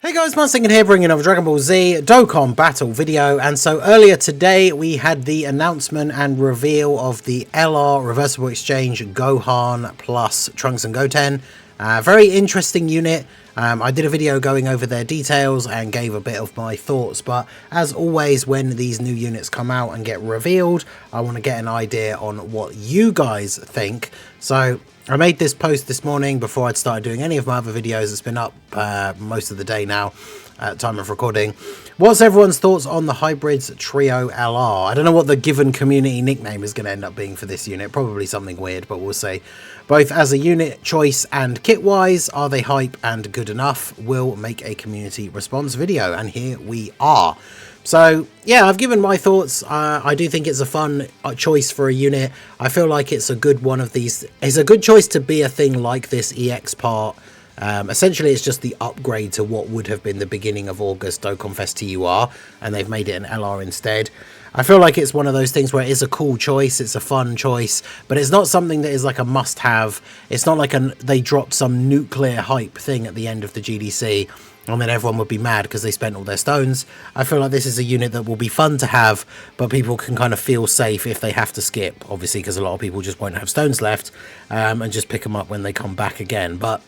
Hey guys, Mansingin here bringing another Dragon Ball Z Dokkan battle video. And so earlier today we had the announcement and reveal of the LR Reversible Exchange Gohan plus Trunks and Goten. Very interesting unit. I did a video going over their details and gave a bit of my thoughts, but as always when these new units come out and get revealed, I want to get an idea on what you guys think. So I made this post this morning before I'd started doing any of my other videos. It's been up most of the day now at time of recording. What's everyone's thoughts on the Hybrids Trio LR? I don't know what the given community nickname is going to end up being for this unit. Probably something weird, but we'll see. Both as a unit choice and kit wise, are they hype and good enough? We'll make a community response video, and here we are. So yeah, I've given my thoughts. I do think it's a fun choice for a unit. I feel like it's a good one of these. It's a good choice to be a thing like this EX part. Essentially, it's just the upgrade to what would have been the beginning of August Dokkan Fest TUR, and they've made it an LR instead. I feel like it's one of those things where it is a cool choice, it's a fun choice, but it's not something that is like a must-have. It's not like they dropped some nuclear hype thing at the end of the GDC, and then everyone would be mad because they spent all their stones. I feel like this is a unit that will be fun to have, but people can kind of feel safe if they have to skip, obviously, because a lot of people just won't have stones left, and just pick them up when they come back again. But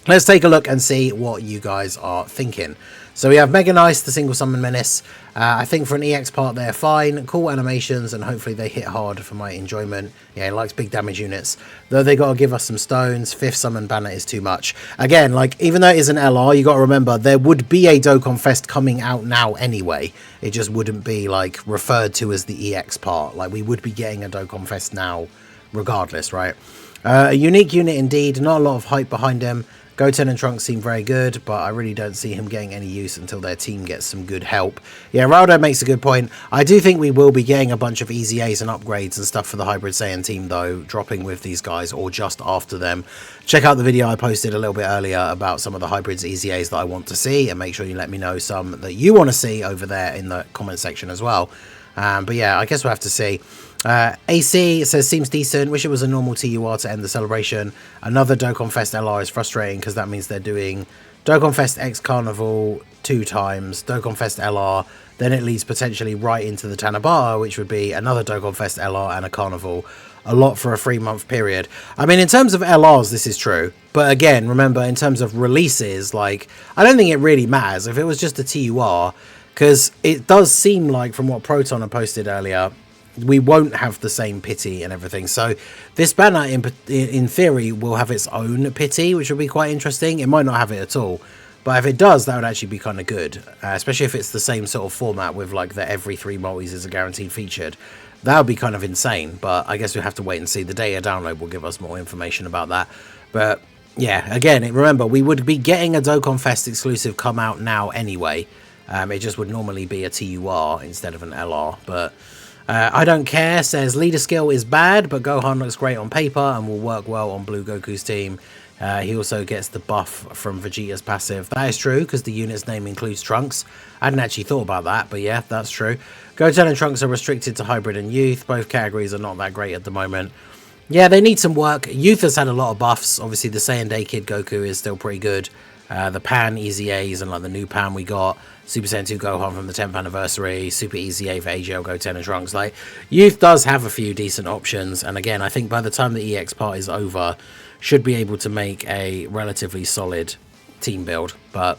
let's take a look and see what you guys are thinking. So we have Mega Nice, the single summon menace. I think for an EX part they're fine, cool animations, and hopefully they hit hard for my enjoyment. Yeah, he likes big damage units, though they got to give us some stones. Fifth summon banner is too much. Again, like, even though it is an LR, you got to remember there would be a Dokkan Fest coming out now anyway. It just wouldn't be like referred to as the EX part. Like, we would be getting a Dokkan Fest now regardless, right? A unique unit indeed, not a lot of hype behind him. Goten and Trunks seem very good, but I really don't see him getting any use until their team gets some good help. Yeah, Raldo makes a good point. I do think we will be getting a bunch of Easy A's and upgrades and stuff for the Hybrid Saiyan team, though, dropping with these guys or just after them. Check out the video I posted a little bit earlier about some of the Hybrids Easy A's that I want to see, and make sure you let me know some that you want to see over there in the comment section as well. But yeah, I guess we'll have to see. AC says seems decent, wish it was a normal TUR to end the celebration. Another Dokkan Fest LR is frustrating because that means they're doing Dokkan Fest X Carnival 2 times, Dokkan Fest LR, then it leads potentially right into the Tanabata, which would be another Dokkan Fest LR and a Carnival. A lot for a 3-month period. I mean, in terms of LRs, this is true. But again, remember, in terms of releases, like, I don't think it really matters if it was just a TUR, because it does seem like, from what Proton had posted earlier, we won't have the same pity and everything. So this banner in theory will have its own pity, which will be quite interesting. It might not have it at all, but if it does, that would actually be kind of good, especially if it's the same sort of format with like the every 3 multis is a guaranteed featured. That would be kind of insane, but I guess we'll have to wait and see. The data download will give us more information about that. But yeah, again, remember, we would be getting a Dokkan Fest exclusive come out now anyway. It just would normally be a TUR instead of an LR, but I don't care, says leader skill is bad, but Gohan looks great on paper and will work well on Blue Goku's team. He also gets the buff from Vegeta's passive. That is true, because the unit's name includes Trunks. I hadn't actually thought about that, but yeah, that's true. Goten and Trunks are restricted to Hybrid and Youth. Both categories are not that great at the moment. Yeah, they need some work. Youth has had a lot of buffs. Obviously, the Saiyan Day Kid Goku is still pretty good. The Pan Easy A's and like the new Pan we got, Super Saiyan 2 Gohan from the 10th anniversary, Super Easy A for AGL Goten and Trunks. Like, Youth does have a few decent options, and again, I think by the time the EX part is over, should be able to make a relatively solid team build, but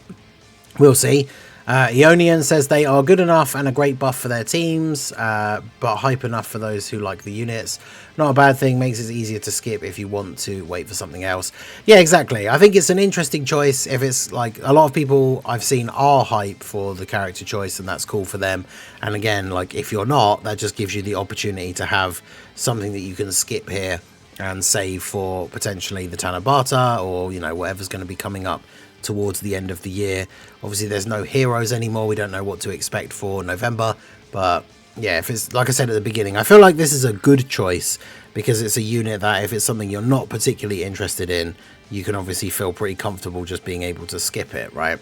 we'll see. Eonian says they are good enough and a great buff for their teams, but hype enough for those who like the units. Not a bad thing, makes it easier to skip if you want to wait for something else. Yeah, exactly. I think it's an interesting choice. If it's like a lot of people I've seen are hype for the character choice, and that's cool for them. And again, like, if you're not, that just gives you the opportunity to have something that you can skip here and save for potentially the Tanabata, or, you know, whatever's going to be coming up towards the end of the year. Obviously there's no heroes anymore, we don't know what to expect for November, but yeah, if it's like I said at the beginning, I feel like this is a good choice because it's a unit that if it's something you're not particularly interested in, you can obviously feel pretty comfortable just being able to skip it, right?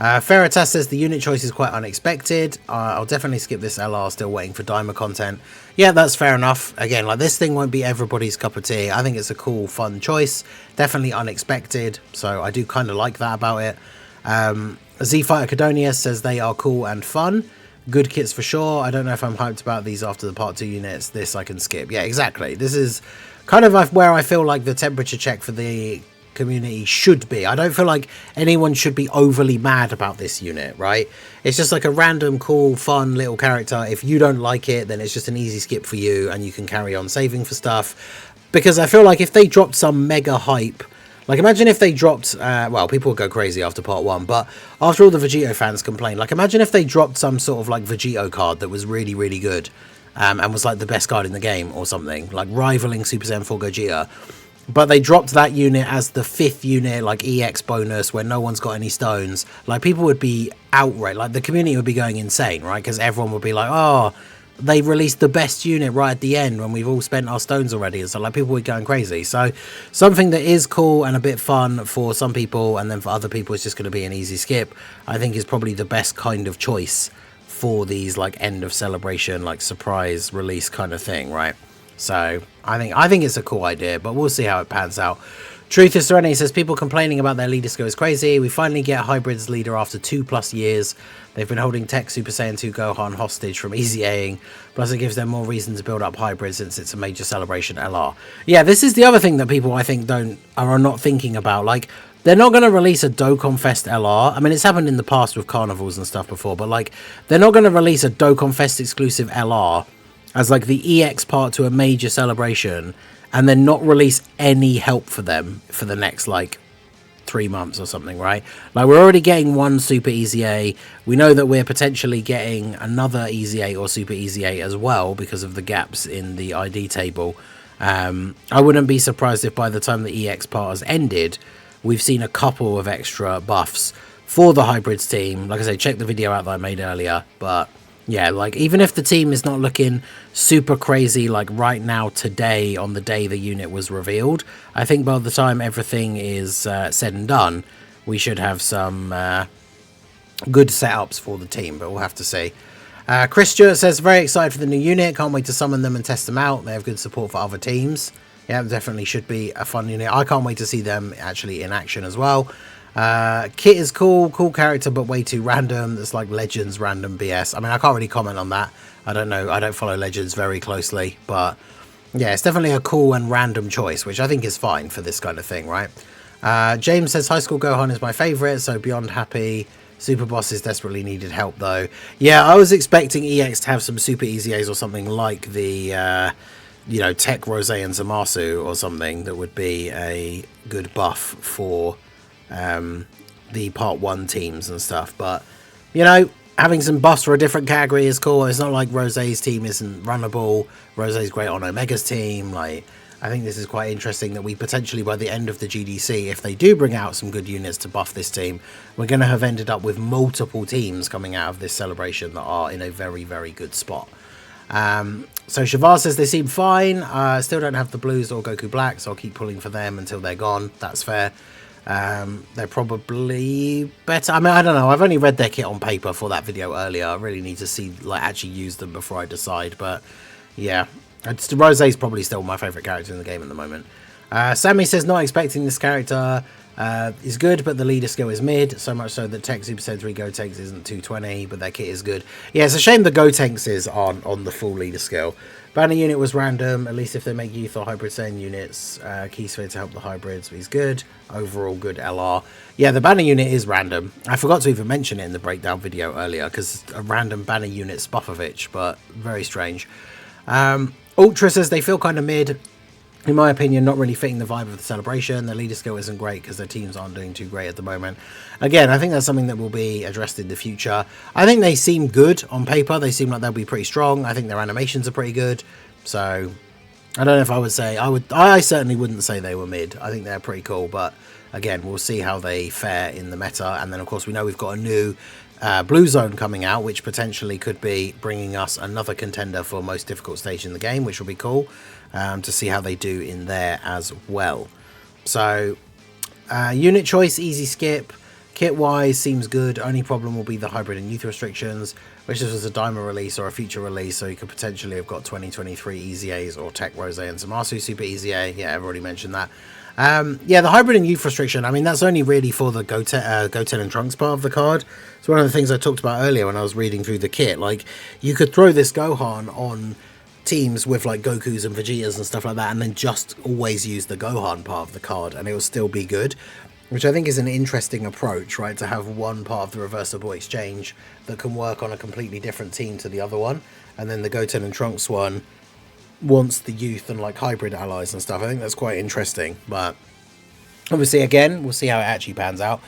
Ferritas says the unit choice is quite unexpected. I'll definitely skip this LR, still waiting for Diamond content. Yeah, that's fair enough. Again, like, this thing won't be everybody's cup of tea. I think it's a cool, fun choice. Definitely unexpected, so I do kind of like that about it. Z Fighter Cadonia says they are cool and fun. Good kits for sure. I don't know if I'm hyped about these after the part 2 units. This I can skip. Yeah, exactly. This is kind of where I feel like the temperature check for the community should be. I don't feel like anyone should be overly mad about this unit, right? It's just like a random, cool, fun little character. If you don't like it, then it's just an easy skip for you and you can carry on saving for stuff. Because I feel like if they dropped some mega hype, like, imagine if they dropped, well, people would go crazy after part 1, but after all the Vegito fans complained, like, imagine if they dropped some sort of, like, Vegito card that was really, really good, and was, like, the best card in the game or something, like, rivaling Super Saiyan 4 Gogeta, but they dropped that unit as the 5th unit, like, EX bonus, where no one's got any stones. Like, people would be outraged, like, the community would be going insane, right, because everyone would be like, oh, they released the best unit right at the end when we've all spent our stones already, and so like people were going crazy. So something that is cool and a bit fun for some people, and then for other people it's just going to be an easy skip, I think is probably the best kind of choice for these like end of celebration, like surprise release kind of thing, right? So I think it's a cool idea, but we'll see how it pans out. Truth is Serenity says people complaining about their leader skill is crazy. We finally get Hybrid's leader after 2+ years. They've been holding Tech Super Saiyan 2 Gohan hostage from easy Aing. Plus it gives them more reason to build up Hybrid since it's a major celebration LR. Yeah, this is the other thing that people I think are not thinking about. Like, they're not going to release a Dokkan Fest LR. I mean, it's happened in the past with carnivals and stuff before, but like, they're not going to release a Dokkan Fest exclusive LR as like the EX part to a major celebration and then not release any help for them for the next like 3 months or something, right? Like, we're already getting one Super Easy A. We know that we're potentially getting another Easy A or Super Easy A as well because of the gaps in the ID table. I wouldn't be surprised if by the time the EX part has ended, we've seen a couple of extra buffs for the Hybrids team. Like I say, check the video out that I made earlier, but yeah, like, even if the team is not looking super crazy, like right now, today, on the day the unit was revealed, I think by the time everything is said and done, we should have some good setups for the team, but we'll have to see. Chris Stewart says, very excited for the new unit, can't wait to summon them and test them out. They have good support for other teams. Yeah, definitely should be a fun unit. I can't wait to see them actually in action as well. Kit is cool character, but way too random. It's like Legends random BS. I mean, I can't really comment on that. I don't know. I don't follow Legends very closely, but yeah, it's definitely a cool and random choice, which I think is fine for this kind of thing, right? James says High School Gohan is my favorite, so beyond happy. Super Boss is desperately needed help though. Yeah, I was expecting EX to have some super easy A's or something like the you know, Tech Rose and Zamasu or something that would be a good buff for the part 1 teams and stuff, but you know, having some buffs for a different category is cool. It's not like Rose's team isn't runnable. Rose's great on Omega's team. Like, I think this is quite interesting that we potentially, by the end of the GDC, if they do bring out some good units to buff this team, we're going to have ended up with multiple teams coming out of this celebration that are in a very, very good spot. So Shavar says they seem fine. Still don't have the blues or Goku Black, so I'll keep pulling for them until they're gone. That's fair. They're probably better. I mean, I don't know. I've only read their kit on paper for that video earlier. I really need to see, like, actually use them before I decide. But yeah, Rose's probably still my favorite character in the game at the moment. Sammy says not expecting this character is good, but the leader skill is mid. So much so that Tech Super Saiyan 3 Gotenks isn't 220, but their kit is good. Yeah, it's a shame the Gotenks is on the full leader skill. Banner unit was random, at least if they make youth or hybrid Saiyan units. Keysphere to help the hybrids, he's good. Overall good LR. Yeah, the banner unit is random. I forgot to even mention it in the breakdown video earlier, because a random banner unit Spufovich, but very strange. Ultra says they feel kind of mid. In my opinion, not really fitting the vibe of the celebration. Their leader skill isn't great because their teams aren't doing too great at the moment. Again, I think that's something that will be addressed in the future. I think they seem good on paper. They seem like they'll be pretty strong. I think their animations are pretty good. So, I don't know if I would say... I certainly wouldn't say they were mid. I think they're pretty cool. But, again, we'll see how they fare in the meta. And then, of course, we know we've got a new Blue Zone coming out, which potentially could be bringing us another contender for most difficult stage in the game, which will be cool. To see how they do in there as well. So, unit choice, easy skip. Kit-wise, seems good. Only problem will be the hybrid and youth restrictions, which this was a diamond release or a future release, so you could potentially have got 2023 Easy A's or Tech Rose and Zamasu Super Easy A. Yeah, I've already mentioned that. Yeah, the hybrid and youth restriction, I mean, that's only really for the Goten and Trunks part of the card. It's one of the things I talked about earlier when I was reading through the kit. Like, you could throw this Gohan on teams with like Gokus and Vegetas and stuff like that, and then just always use the Gohan part of the card, and it will still be good. Which I think is an interesting approach, right? To have one part of the reversible exchange that can work on a completely different team to the other one, and then the Goten and Trunks one wants the youth and like hybrid allies and stuff. I think that's quite interesting, but obviously, again, we'll see how it actually pans out.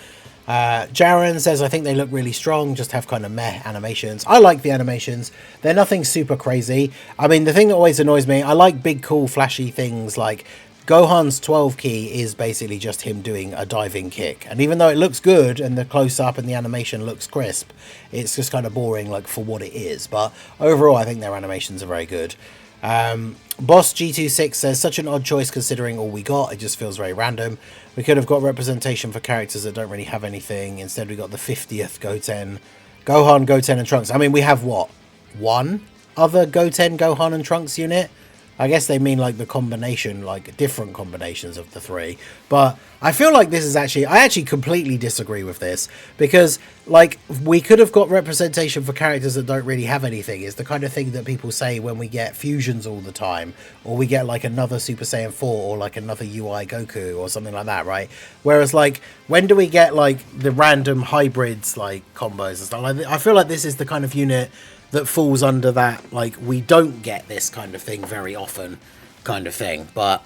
Jaren says, I think they look really strong, just have kind of meh animations. I like the animations. They're nothing super crazy. I mean, the thing that always annoys me, I like big, cool, flashy things like Gohan's 12 key is basically just him doing a diving kick. And even though it looks good and the close-up and the animation looks crisp, it's just kind of boring like for what it is. But overall, I think their animations are very good. Boss G26 says, such an odd choice considering all we got. It just feels very random. We could have got representation for characters that don't really have anything. Instead, we got the 50th Gohan, Goten, and Trunks. I mean, we have what? One other Goten, Gohan, and Trunks unit? I guess they mean like the combination, like different combinations of the three. But I feel like this is actually, I actually completely disagree with this, because like we could have got representation for characters that don't really have anything. Is the kind of thing that people say when we get fusions all the time, or we get like another Super Saiyan 4 or like another UI Goku or something like that, right? Whereas like when do we get like the random hybrids like combos and stuff? Like, I feel like this is the kind of unit that falls under that, like, we don't get this kind of thing very often kind of thing. But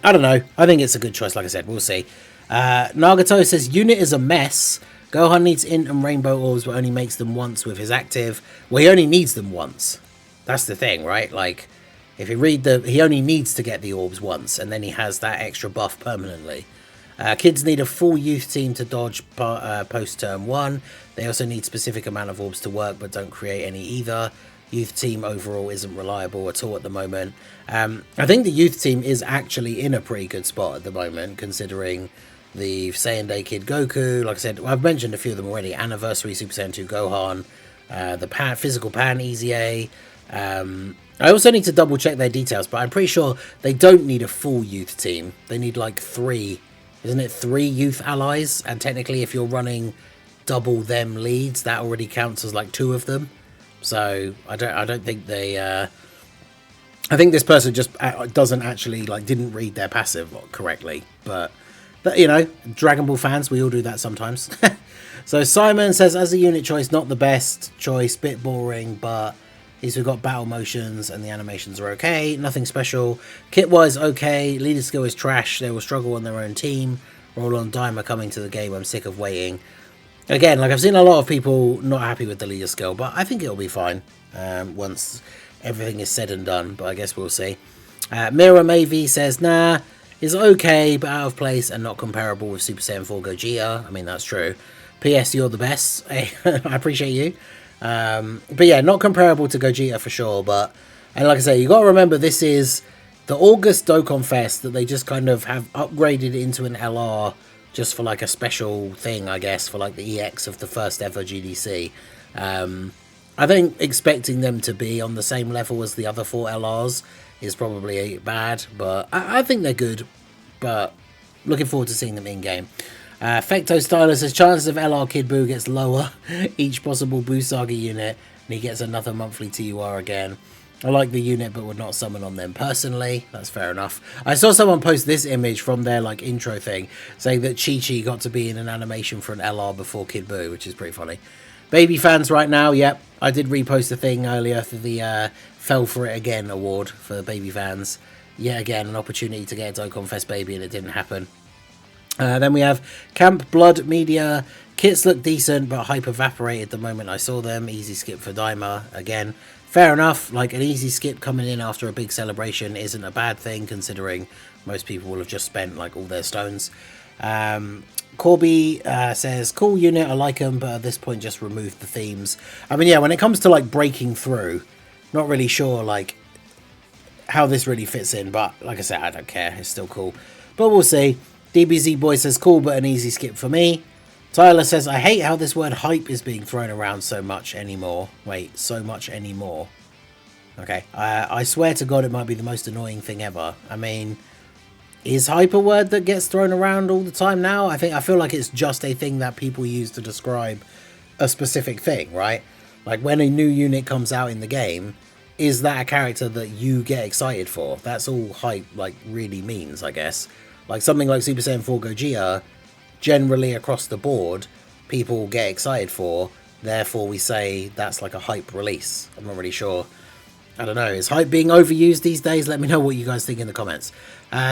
I don't know. I think it's a good choice. Like I said, we'll see. Nagato says, unit is a mess. Gohan needs int and rainbow orbs, but only makes them once with his active. Well, he only needs them once. That's the thing, right? Like, if you read he only needs to get the orbs once, and then he has that extra buff permanently. Kids need a full youth team to dodge post turn 1. They also need specific amount of orbs to work, but don't create any either. Youth team overall isn't reliable at all at the moment. I think the youth team is actually in a pretty good spot at the moment, considering the Saiyan Day Kid Goku. Like I said, I've mentioned a few of them already. Anniversary Super Saiyan 2 Gohan, the Physical Pan Easy A. I also need to double check their details, but I'm pretty sure they don't need a full youth team. They need like 3. Isn't it 3 youth allies? And technically, if you're running double them leads, that already counts as like 2 of them. So I don't think they. I think this person just doesn't actually didn't read their passive correctly. But you know, Dragon Ball fans, we all do that sometimes. So Simon says, as a unit choice, not the best choice, bit boring, but at least we've got battle motions and the animations are okay. Nothing special. Kit-wise, okay. Leader skill is trash. They will struggle on their own team. Roll on Dime are coming to the game. I'm sick of waiting. Again, I've seen a lot of people not happy with the leader skill, but I think it'll be fine once everything is said and done. But I guess we'll see. Mira Mavi says, nah, is okay, but out of place and not comparable with Super Saiyan 4 Gogeta. I mean, that's true. P.S. You're the best. I appreciate you. But yeah, not comparable to Gogeta for sure, and like I say, you got to remember this is the August Dokkan Fest that they just kind of have upgraded into an LR just for like a special thing, I guess, for like the EX of the first ever GDC. I think expecting them to be on the same level as the other 4 LRs is probably bad, but I think they're good, but looking forward to seeing them in game. Fecto Styler says, chances of LR Kid Buu gets lower each possible Buu Saga unit, and he gets another monthly TUR again. I like the unit, but would not summon on them personally. That's fair enough. I saw someone post this image from their intro thing, saying that Chi-Chi got to be in an animation for an LR before Kid Buu, which is pretty funny. Baby fans right now, yep. I did repost a thing earlier for the Fell For It Again award for the baby fans. Yet again, an opportunity to get a Dokkan Fest baby, and it didn't happen. Then we have Camp Blood Media. Kits look decent, but hype evaporated the moment I saw them. Easy skip for Daima. Again, fair enough. Like, an easy skip coming in after a big celebration isn't a bad thing, considering most people will have just spent all their stones. Corby says, cool unit, I like them, but at this point just remove the themes. I mean, yeah, when it comes to breaking through, not really sure how this really fits in, but like I said, I don't care. It's still cool, but we'll see. DBZ Boy says, cool, but an easy skip for me. Tyler says, I hate how this word hype is being thrown around so much anymore. Wait, so much anymore. Okay, I swear to God it might be the most annoying thing ever. I mean, is hype a word that gets thrown around all the time now? I feel like it's just a thing that people use to describe a specific thing, right? Like when a new unit comes out in the game, is that a character that you get excited for? That's all hype like really means, I guess. Like something like Super Saiyan 4 Gogeta, generally across the board, people get excited for, therefore we say that's like a hype release. I'm not really sure. I don't know, is hype being overused these days? Let me know what you guys think in the comments.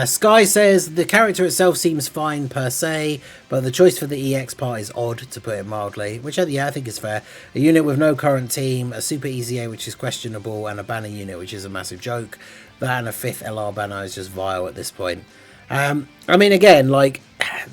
Sky says, the character itself seems fine per se, but the choice for the EX part is odd, to put it mildly, which yeah, I think is fair. A unit with no current team, a super easy A which is questionable, and a banner unit which is a massive joke. That and a 5th LR banner is just vile at this point. I mean, again, like,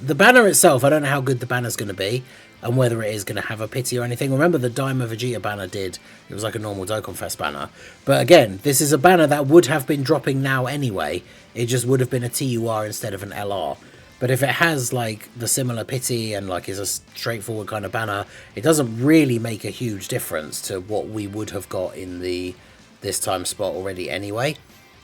the banner itself, I don't know how good the banner's going to be, and whether it is going to have a pity or anything. Remember the Daima Vegeta banner it was like a normal Dokkan Fest banner. But again, this is a banner that would have been dropping now anyway. It just would have been a TUR instead of an LR. But if it has like the similar pity and like is a straightforward kind of banner, it doesn't really make a huge difference to what we would have got in the this time spot already anyway.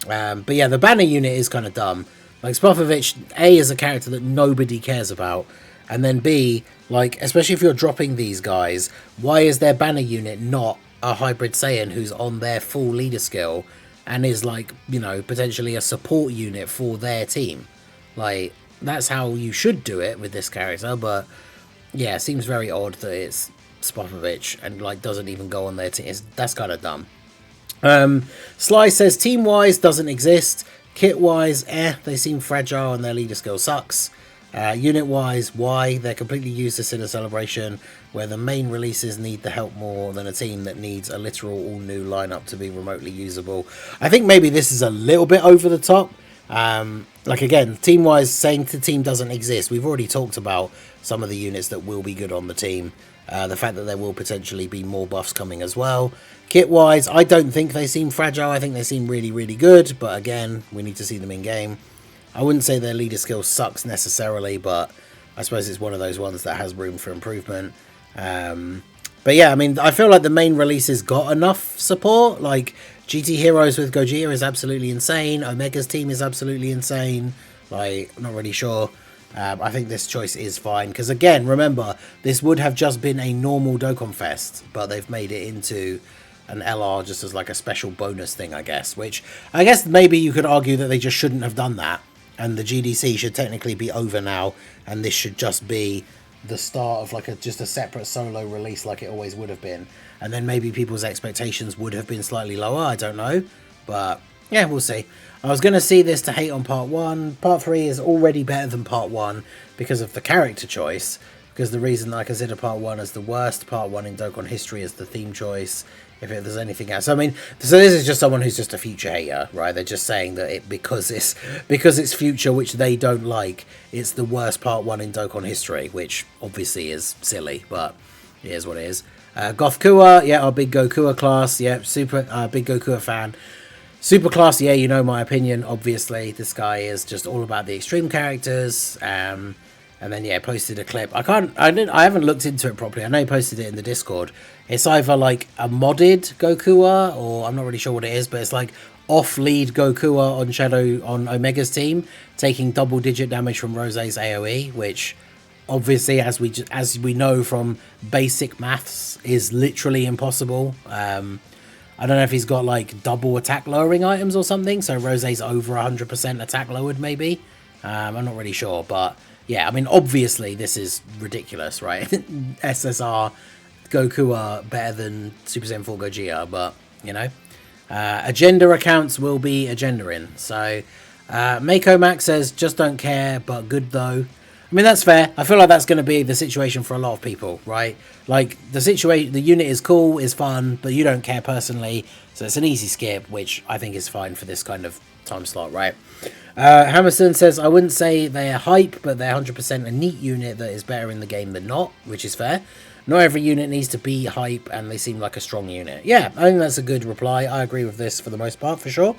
But yeah, the banner unit is kind of dumb. Like Spopovich, A, is a character that nobody cares about. And then B, like, especially if you're dropping these guys, why is their banner unit not a hybrid Saiyan who's on their full leader skill and is like, you know, potentially a support unit for their team? Like, that's how you should do it with this character, but yeah, it seems very odd that it's Spopovich and like doesn't even go on their team. That's kind of dumb. Sly says team-wise doesn't exist. Kit-wise, they seem fragile and their leader skill sucks. Unit-wise, why? They're completely useless in a celebration where the main releases need the help more than a team that needs a literal all-new lineup to be remotely usable. I think maybe this is a little bit over the top. Like, again, team-wise, saying the team doesn't exist. We've already talked about some of the units that will be good on the team. The fact that there will potentially be more buffs coming as well. Kit-wise, I don't think they seem fragile. I think they seem really, really good. But again, we need to see them in-game. I wouldn't say their leader skill sucks necessarily, but I suppose it's one of those ones that has room for improvement. But yeah, I mean, I feel like the main releases got enough support. Like, GT Heroes with Gogeta is absolutely insane. Omega's team is absolutely insane. Like, I'm not really sure. I think this choice is fine. Because again, remember, this would have just been a normal Dokkan Fest, but they've made it into an LR just as like a special bonus thing, I guess. Which, I guess maybe you could argue that they just shouldn't have done that. And the GDC should technically be over now, and this should just be the start of like just a separate solo release like it always would have been. And then maybe people's expectations would have been slightly lower, I don't know. But yeah, we'll see. I was going to see this to hate on part 1. Part 3 is already better than part 1 because of the character choice. Because the reason I consider part 1 as the worst part 1 in Dokkan history is the theme choice. If there's anything else, I mean, so this is just someone who's just a future hater, right? They're just saying that because it's future, which they don't like, it's the worst part 1 in Dokkan history, which obviously is silly, but it is what it is. Goth Kua, yeah, our big Gokua class, yeah, super big Gokua fan. Super class, yeah, you know my opinion. Obviously, this guy is just all about the extreme characters. And then yeah, posted a clip. I haven't looked into it properly. I know he posted it in the Discord. It's either like a modded Gokua, or I'm not really sure what it is, but it's like off-lead Gokua on Shadow on Omega's team, taking double-digit damage from Rose's AoE, which obviously, as we know from basic maths, is literally impossible. I don't know if he's got like double attack lowering items or something, so Rose's over 100% attack lowered maybe. I'm not really sure, but yeah, I mean, obviously this is ridiculous, right? SSR Goku are better than Super Saiyan 4 Gogeta, but, you know, agenda accounts will be agendaing. So, Mako Max says, just don't care, but good though. I mean, that's fair. I feel like that's going to be the situation for a lot of people, right? Like, the unit is cool, is fun, but you don't care personally, so it's an easy skip, which I think is fine for this kind of time slot, right? Hammerson says, I wouldn't say they're hype, but they're 100% a neat unit that is better in the game than not, which is fair. Not every unit needs to be hype, and they seem like a strong unit. Yeah, I think that's a good reply. I agree with this for the most part, for sure.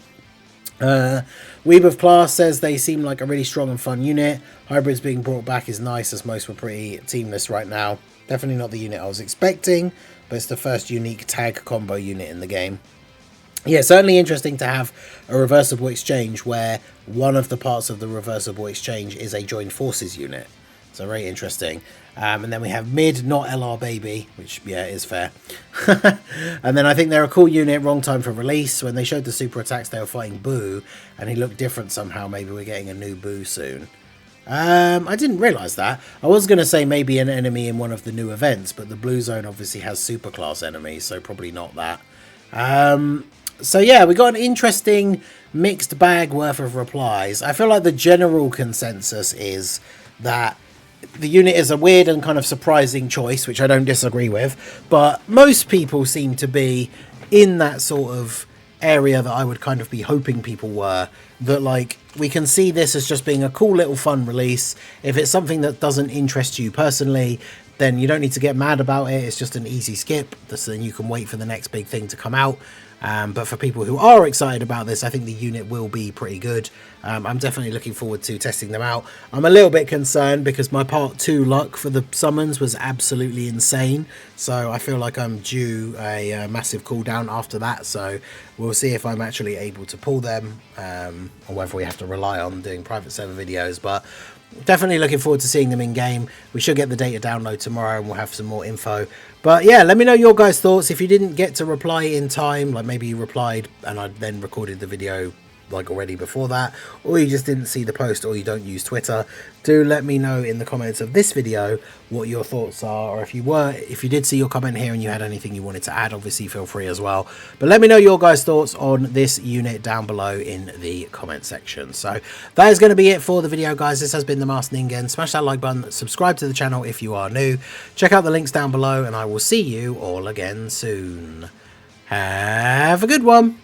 Weeb of Class says they seem like a really strong and fun unit. Hybrids being brought back is nice, as most were pretty teamless right now. Definitely not the unit I was expecting, but it's the first unique tag combo unit in the game. Yeah, certainly interesting to have a reversible exchange where one of the parts of the reversible exchange is a joined forces unit. So very interesting. And then we have mid, not LR baby, which, yeah, is fair. And then I think they're a cool unit, wrong time for release. When they showed the super attacks, they were fighting Boo, and he looked different somehow. Maybe we're getting a new Boo soon. I didn't realise that. I was going to say maybe an enemy in one of the new events, but the blue zone obviously has superclass enemies, so probably not that. So yeah, we got an interesting mixed bag worth of replies. I feel like the general consensus is that the unit is a weird and kind of surprising choice, which I don't disagree with, but most people seem to be in that sort of area that I would kind of be hoping people were, that like we can see this as just being a cool little fun release. If it's something that doesn't interest you personally, then you don't need to get mad about it. It's just an easy skip, so then you can wait for the next big thing to come out. But for people who are excited about this, I think the unit will be pretty good. I'm definitely looking forward to testing them out. I'm a little bit concerned because my part 2 luck for the summons was absolutely insane. So I feel like I'm due a massive cooldown after that. So we'll see if I'm actually able to pull them, or whether we have to rely on doing private server videos. But definitely looking forward to seeing them in game. We should get the data download tomorrow and we'll have some more info. But yeah, let me know your guys' thoughts. If you didn't get to reply in time, like maybe you replied and I then recorded the video like already before that, or you just didn't see the post, or you don't use Twitter, do let me know in the comments of this video what your thoughts are. Or if you did see your comment here and you had anything you wanted to add, obviously feel free as well. But let me know your guys' thoughts on this unit down below in the comment section. So that is going to be it for the video, guys. This has been the Masked Ningen. Smash that like button, subscribe to the channel if you are new, check out the links down below, and I will see you all again soon. Have a good one.